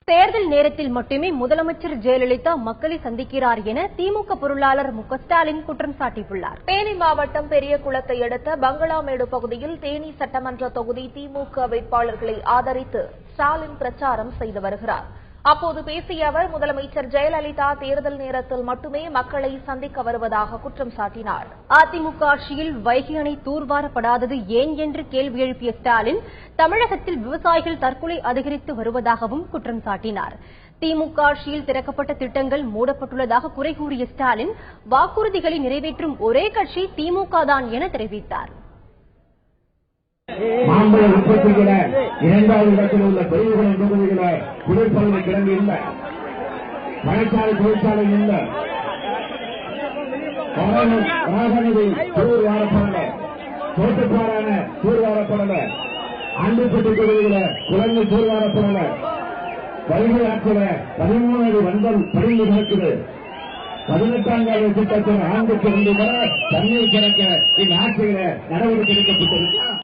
தேர்தல் நேரத்தில் மட்டுமே முதலமைச்சர் ஜெயலலிதா மக்களை சந்திக்கிறார் என திமுக பொருளாளர் மு.க.ஸ்டாலின் குற்றம் சாட்டியுள்ளார். தேனி மாவட்டம் பெரியகுளத்தை அடுத்த பங்களாமேடு பகுதியில் தேனி சட்டமன்ற தொகுதி திமுக வேட்பாளர்களை ஆதரித்து ஸ்டாலின் பிரச்சாரம் செய்து வருகிறார். அப்போது பேசிய அவர், முதலமைச்சர் ஜெயலலிதா தேர்தல் நேரத்தில் மட்டுமே மக்களை சந்திக்க வருவதாக குற்றம் சாட்டினார். அதிமுக ஆட்சியில் வைகை அணை தூர்வாரப்படாதது ஏன் என்று கேள்வி எழுப்பிய ஸ்டாலின், தமிழகத்தில் விவசாயிகள் தற்கொலை அதிகரித்து வருவதாகவும் குற்றம் சாட்டினார். திமுக ஆட்சியில் திறக்கப்பட்ட திட்டங்கள் மூடப்பட்டுள்ளதாக குறை கூறிய ஸ்டாலின், வாக்குறுதிகளை நிறைவேற்றும் ஒரே கட்சி திமுக தான் என தெரிவித்தார். மாம்பழ உற்பத்திகள 2வது இடத்தில் உள்ள பெரியகுளம் தொகுதிகள குளிர்பதன கிடங்கு இல்ல, பழச்சாலை தொழிற்சாலை இல்ல, ராசநதி தூர்வாரப்படல, தோட்டப்பாறான தூர்வாரப்படல, ஆண்டிப்பட்டி தொகுதிகள குளங்கள் தூர்வாரப்படல, வைகை ஆற்றில 13 அடி வந்தல் படிந்து கிடக்குது. 18ஆம் கால திட்டத்தில் ஆண்டுக்கு 2 முறை தண்ணீர் திறக்க இந்த ஆட்சியில நடவடிக்கை எடுக்கப்பட்டிருக்கிறது.